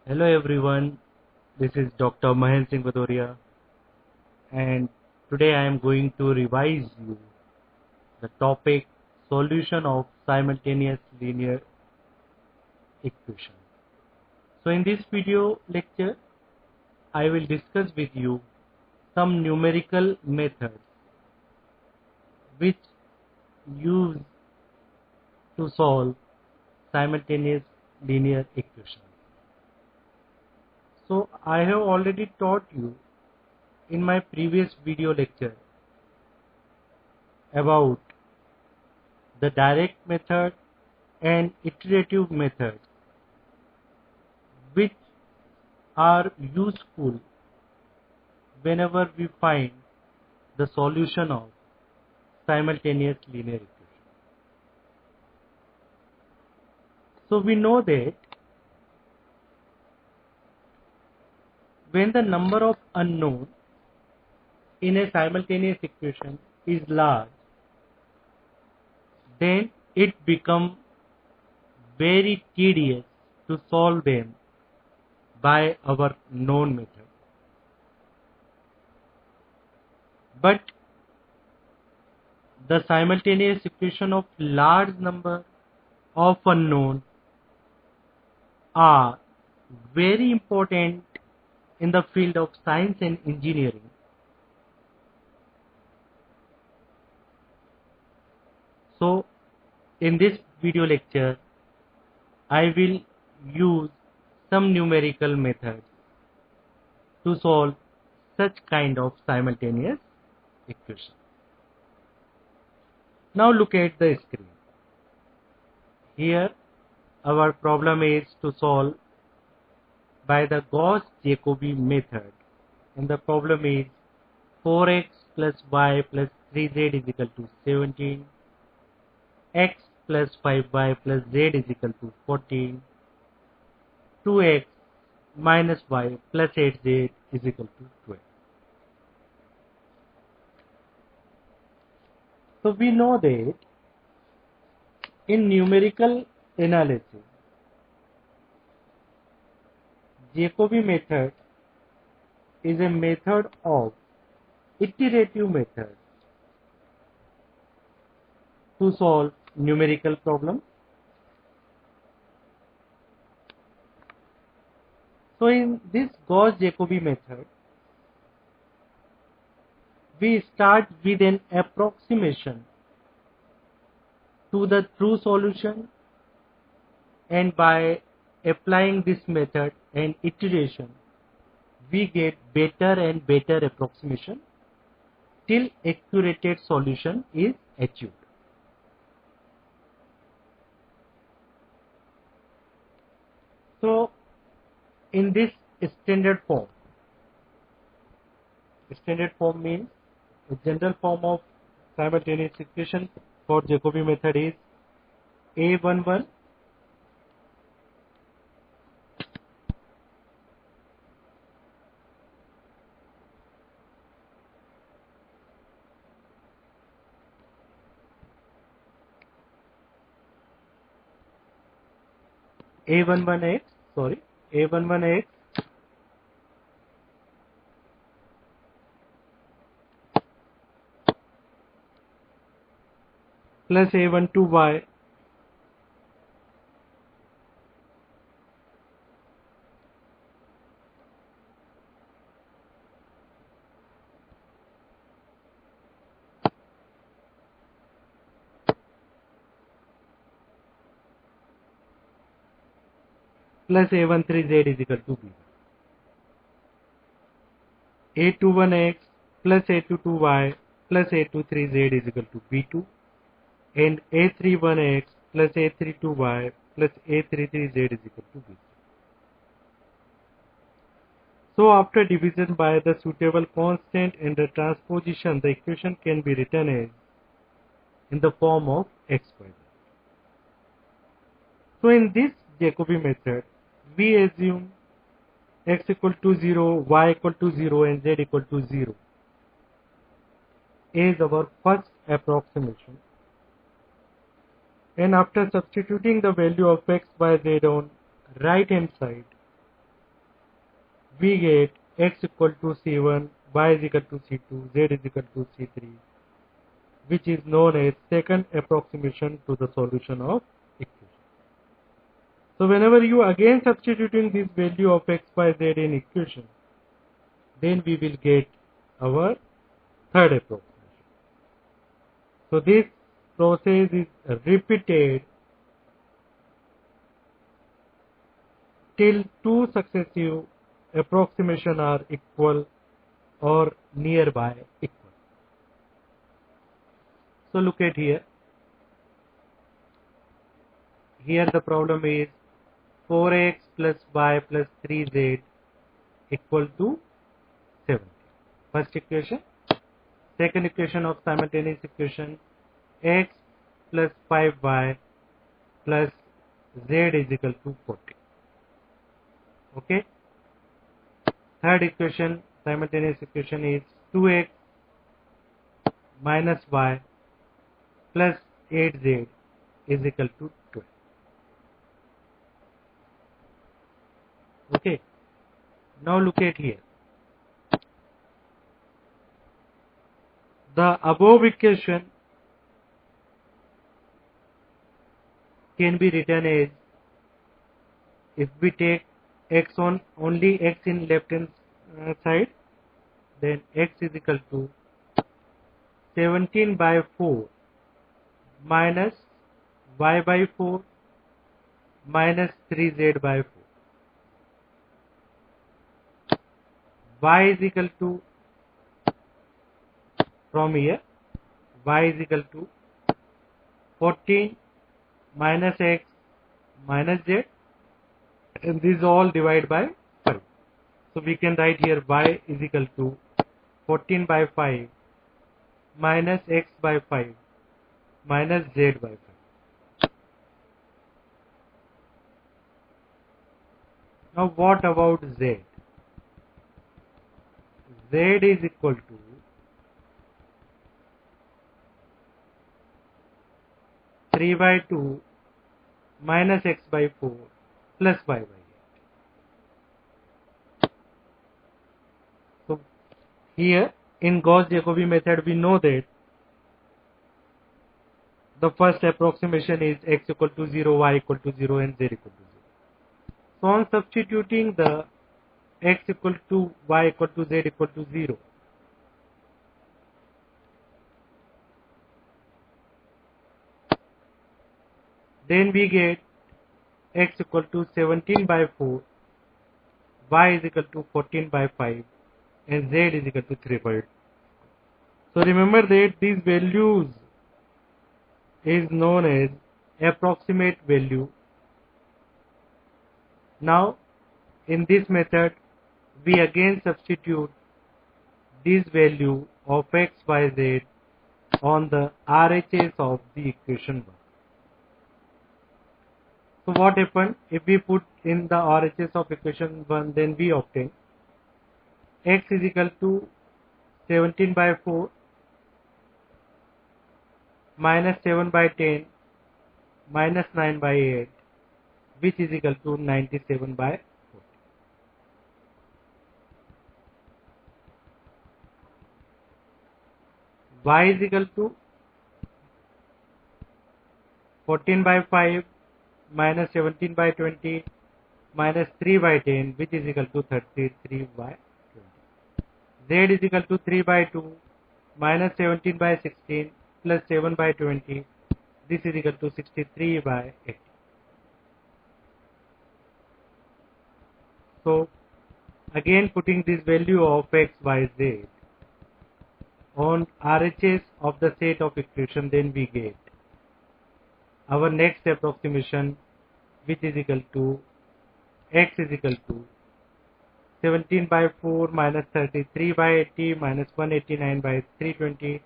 Hello everyone, this is Dr. Mahen Singh Vadoria, and today I am going to revise you the topic solution of simultaneous linear equation. So in this video lecture I will discuss with you some numerical methods which use to solve simultaneous linear equations. So I have already taught you in my previous video lecture about the direct method and iterative method which are useful whenever we find the solution of simultaneous linear equation. So we know that when the number of unknowns in a simultaneous equation is large, then it becomes very tedious to solve them by our known method. But the simultaneous equation of large number of unknowns are very important in the field of science and engineering. So in this video lecture I will use some numerical methods to solve such kind of simultaneous equation. Now look at the screen. Here our problem is to solve by the Gauss-Jacobi method, and the problem is 4x plus y plus 3z is equal to 17, x plus 5y plus z is equal to 14, 2x minus y plus 8z is equal to 12. So we know that in numerical analysis, Jacobi method is a method of iterative method to solve numerical problems. So in this Gauss-Jacobi method, we start with an approximation to the true solution, and by applying this method and iteration we get better and better approximation till accurate solution is achieved. So in this standard form means the general form of simultaneous equation for Jacobi method is A11 A11x plus A12y plus A13z is equal to b1. A21x plus A22y plus A23z is equal to b2, and A31x plus A32y plus A33z is equal to b3. So after division by the suitable constant and the transposition, the equation can be written as in the form of x squared. So in this Jacobi method, we assume x equal to 0, y equal to 0 and z equal to 0 is our first approximation. And after substituting the value of x, y, z on right hand side, we get x equal to C1, y is equal to C2, z is equal to C3, which is known as second approximation to the solution of equation. So whenever you again substituting this value of x, y, z in equation, then we will get our third approximation. So this process is repeated till two successive approximations are equal or nearby equal. So look at here. Here the problem is 4x plus y plus 3z equal to 70. First equation. Second equation of simultaneous equation, x plus 5y plus z is equal to 40. Okay. Third equation, simultaneous equation is 2x minus y plus 8z is equal to 12. Okay. Now look at here. The above equation can be written as, if we take x on only x in left hand side, then x is equal to 17 by 4 minus y by 4 minus 3z by 4. Y is equal to, from here, y is equal to 14 minus x minus z, and this all divided by 5. So we can write here y is equal to 14 by 5 minus x by 5 minus z by 5. Now what about z? Z is equal to 3 by 2 minus x by 4 plus y by 8. So here in Gauss-Jacobi method we know that the first approximation is x equal to 0, y equal to 0 and z equal to 0. So on substituting the x equal to y equal to z equal to 0, then we get x equal to 17 by 4, y is equal to 14 by 5 and z is equal to 3 by 8. So remember that these values is known as approximate value. Now in this method we again substitute this value of x, y, z on the RHS of the equation 1. So what happened? If we put in the RHS of equation 1, then we obtain x is equal to 17 by 4 minus 7 by 10 minus 9 by 8, which is equal to 97 by 40. Y is equal to 14 by 5 minus 17 by 20 minus 3 by 10, which is equal to 33 by 20. Z is equal to 3 by 2 minus 17 by 16 plus 7 by 20. This is equal to 63 by 80. So again putting this value of x, y, z on RHS of the set of equation, then we get our next approximation, which is equal to x is equal to 17 by 4 minus 33 by 80 minus 189 by 320.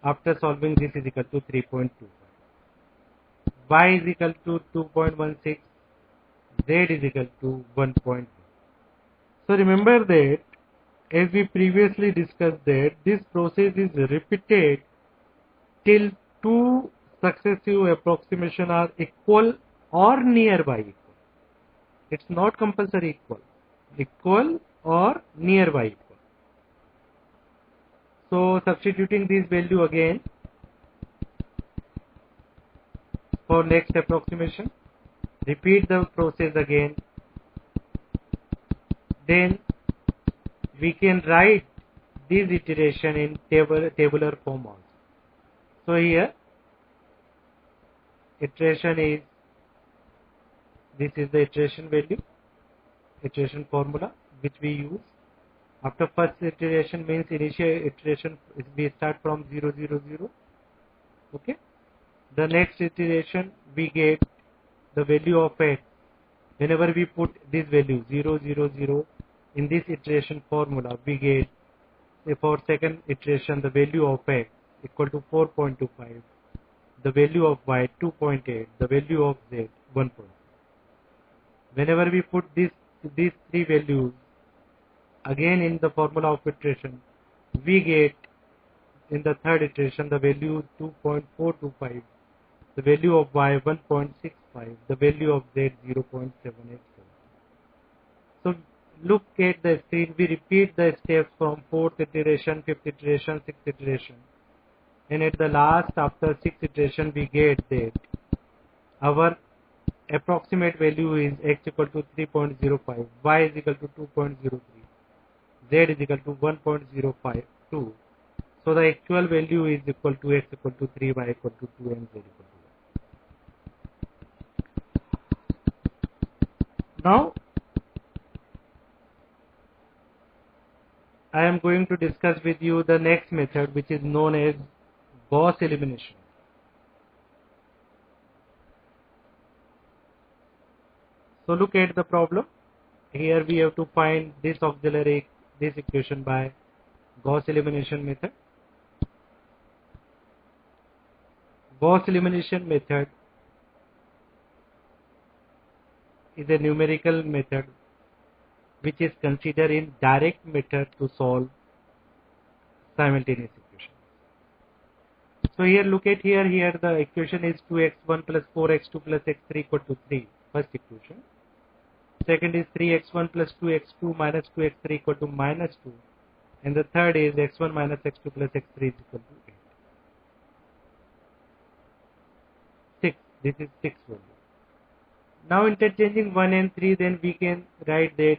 After solving, this is equal to 3.25. Y is equal to 2.16. Z is equal to 1.1. So remember that as we previously discussed that this process is repeated till two successive approximations are equal or nearby equal. It's not compulsory equal. Equal or near y equal. So substituting this value again for next approximation, repeat the process again, then we can write this iteration in tabular form also. So here iteration is, this is the iteration value, iteration formula which we use. After first iteration means initial iteration, we start from 0 0 0. Okay, the next iteration we get the value of x. Whenever we put this value 0 0 0 in this iteration formula, we get, for second iteration, the value of x equal to 4.25, the value of y 2.8, the value of z 1. Whenever we put these three values again in the formula of iteration, we get in the third iteration the value 2.425, the value of y 1.65, the value of z 0.787. So look at the screen, we repeat the steps from fourth iteration, fifth iteration, sixth iteration, and at the last, after sixth iteration, we get that our approximate value is x equal to 3.05, y is equal to 2.03, z is equal to 1.052. So the actual value is equal to x equal to 3, y equal to 2, and z equal to 1. Now I am going to discuss with you the next method, which is known as Gauss elimination. So look at the problem. Here we have to find this auxiliary, this equation by Gauss elimination method. Gauss elimination method is a numerical method which is considered in direct method to solve simultaneous equation. So here look at here the equation is 2x1 plus 4x2 plus x3 equal to 3, first equation. Second is 3x1 plus 2x2 minus 2x3 equal to minus 2, and the third is x1 minus x2 plus x3 is equal to 8. 6, this is 6 value. Now interchanging 1 and 3, then we can write that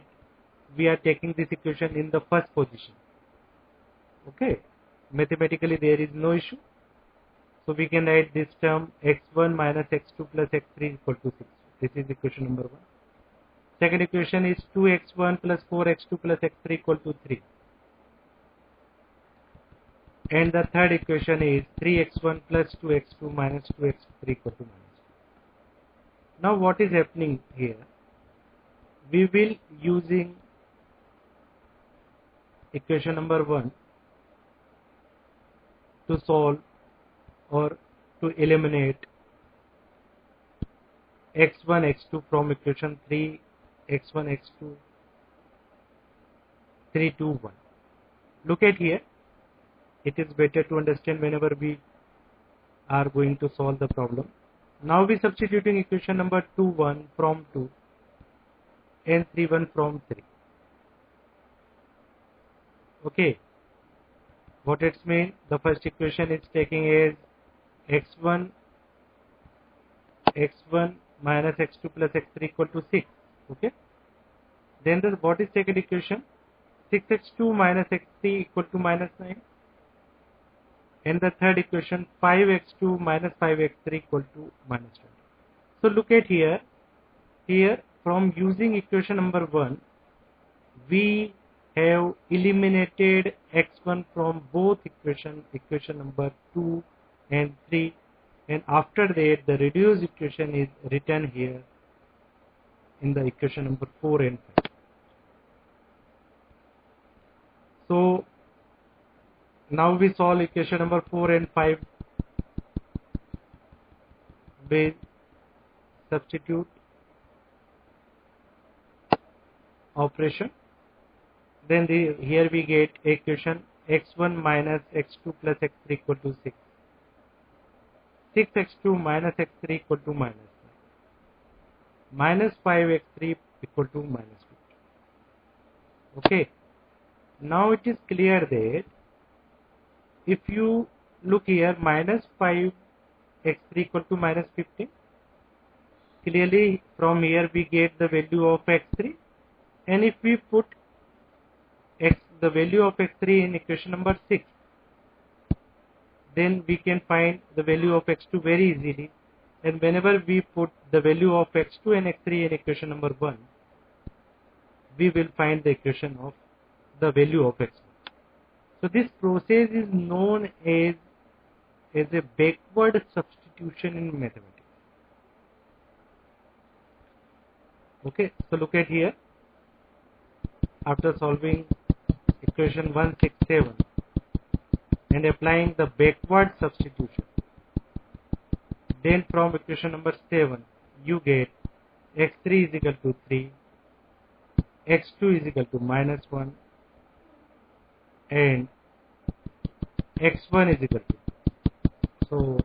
we are taking this equation in the first position. Okay, mathematically there is no issue. So we can write this term x1 minus x2 plus x3 equal to 6. This is equation number 1. Second equation is 2x1 plus 4x2 plus x3 equal to 3. And the third equation is 3x1 plus 2x2 minus 2x3 equal to minus 2. Now what is happening here? We will using equation number 1 to solve or to eliminate x1 x2 from equation 3 x1 x2 3 2 1. Look at here, it is better to understand whenever we are going to solve the problem. Now we substituting equation number 2 1 from 2 and 3 1 from 3. Okay, what it means, the first equation is taking as x1 minus x2 plus x3 equal to 6. Okay, then what is second equation? 6x2 minus x3 equal to minus 9, and the third equation 5x2 minus 5x3 equal to minus 20. So look at here from using equation number 1, we have eliminated x1 from both equation number 2 and 3, and after that the reduced equation is written here in the equation number 4 and 5. So now we solve equation number 4 and 5 with substitute operation. Then here we get equation x1 minus x2 plus x3 equal to 6. 6x2 minus x3 equal to minus 9. Minus 5x3 equal to minus 50. Okay, now it is clear that if you look here, minus 5 x3 equal to minus 15, clearly from here we get the value of x3, and if we put the value of x3 in equation number 6, then we can find the value of x2 very easily, and whenever we put the value of x2 and x3 in equation number 1, we will find the equation of the value of x1. So this process is known as a backward substitution in mathematics. Okay, so look at here. After solving equation 167 and applying the backward substitution, then from equation number 7 you get x3 is equal to 3, x2 is equal to minus 1, and x1 is equal to 2. So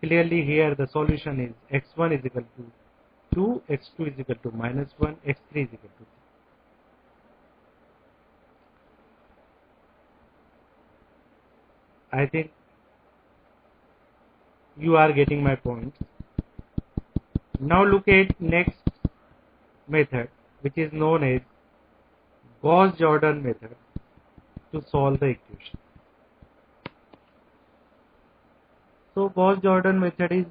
clearly here the solution is x1 is equal to 2, x2 is equal to minus 1, x3 is equal to 3. I think you are getting my point. Now look at next method, which is known as Gauss-Jordan method to solve the equation. So Gauss-Jordan method is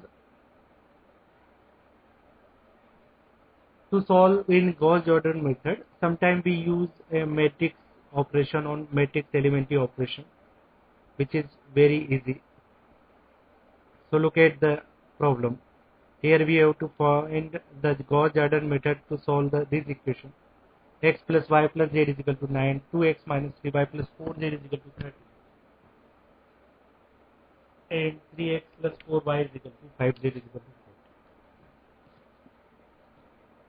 to solve in Gauss-Jordan method. Sometimes we use a matrix operation on matrix elementary operation, which is very easy. So look at the problem. Here we have to find the Gauss-Jordan method to solve this equation. X plus y plus z is equal to 9, 2x minus 3y plus 4z is equal to 30, and 3x plus 4y is equal to 5z is equal to 40.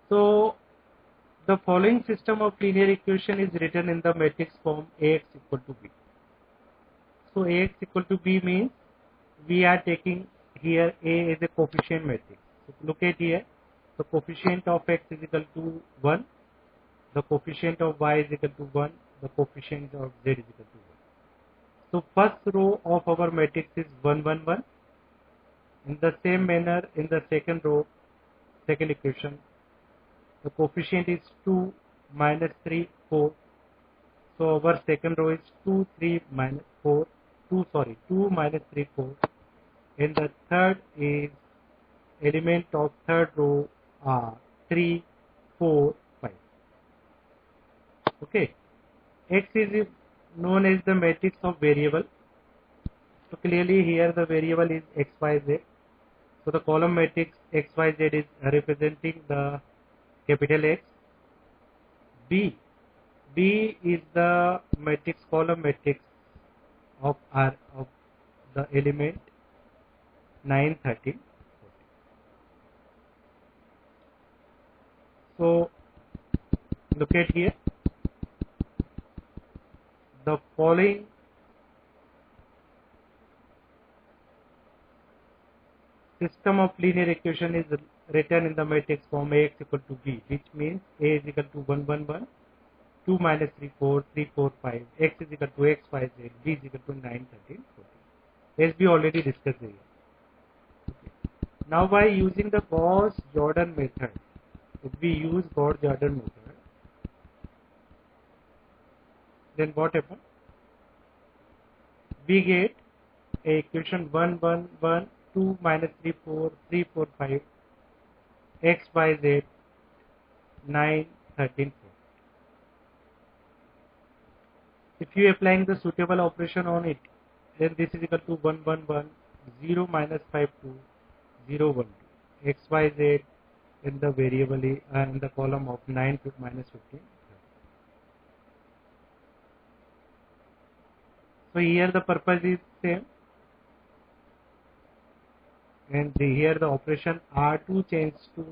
So the following system of linear equation is written in the matrix form Ax equal to b. So Ax equal to b means we are taking here A as a coefficient matrix. So look at here, the coefficient of x is equal to 1, the coefficient of y is equal to 1, the coefficient of z is equal to 1. So first row of our matrix is 1, 1, 1. In the same manner, in the second row, second equation, the coefficient is 2, minus 3, 4. So our second row is 2, 3, minus 4, 2 minus 3, 4. And the third is element of third row are 3, 4, 5. Okay. X is known as the matrix of variable. So clearly here the variable is x, y, z. So the column matrix x, y, z is representing the capital X. B is the matrix, column matrix of R of the element 9, 13, 14. So look at here, the following system of linear equation is written in the matrix form Ax equal to b, which means A is equal to 1, 1, 1, 2 minus 3, 4, 3, 4, 5, x is equal to x, y, z, b is equal to 9, 13, 14. As we already discussed here. Okay. Now by using the Gauss-Jordan method, if we use Gauss-Jordan method, then what happens? We get a equation 1, 1, 1, 2 minus 3, 4, 3, 4, 5, x, y, z, 9, 13, 14. If you applying the suitable operation on it, then this is equal to 1, 1, 1, 0 minus 5, 2, 0, 1, 2. X, y, z in the variable in the column of 9 minus 15. So here the purpose is same, and here the operation R2 changes to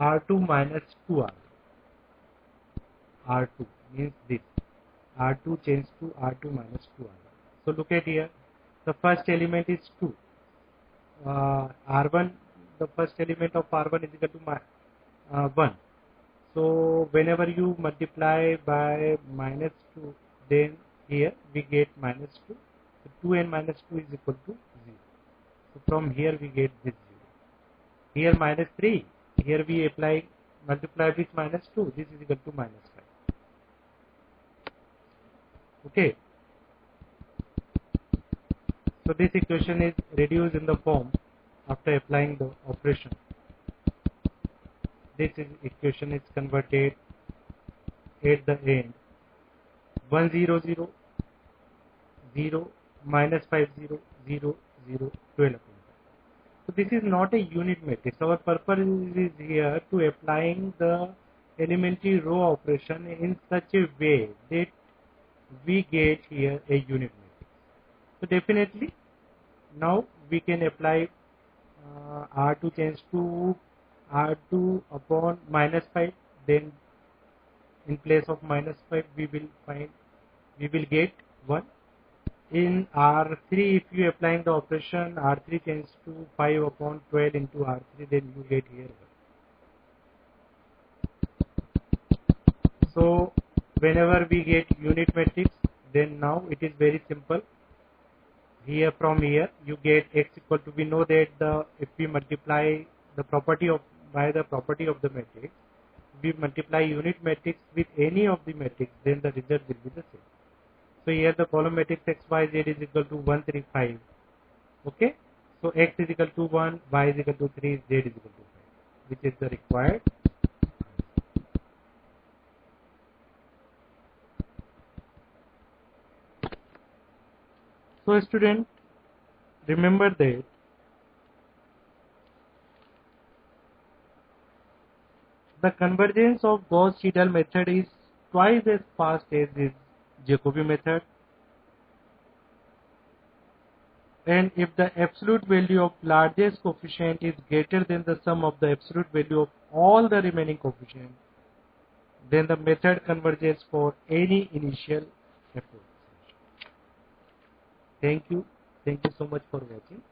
R2 minus 2R. R2 means this. R2 changes to R2 minus 2R. So look at here, the first element is 2. R1, the first element of R1 is equal to 1. So whenever you multiply by -2, then here we get -2. So 2 and -2 is equal to 0. So from here we get this 0. Here -3. Here we multiply with -2. This is equal to -5. Okay. So this equation is reduced in the form after applying the operation. Equation is converted at the end 1 0 0 0 -5 0 0 0 12. So this is not a unit matrix. Our purpose is here to applying the elementary row operation in such a way that we get here a unit matrix. So definitely now we can apply R2 change to R2 upon -5. Then in place of -5 we will get 1. In R3, if you applying the operation R3 change to 5 upon 12 into R3, then you get here 1. So whenever we get unit matrix, then now it is very simple. Here from here you get x equal to, we know that if we multiply the property of by the property of the matrix, we multiply unit matrix with any of the matrix, then the result will be the same. So here the column matrix x, y, z is equal to 1 3 5. Okay, so x is equal to 1, y is equal to 3, z is equal to 5, which is the required. So student, remember that the convergence of Gauss-Seidel method is twice as fast as this Jacobi method, and if the absolute value of largest coefficient is greater than the sum of the absolute value of all the remaining coefficients, then the method converges for any initial effort. Thank you so much for watching.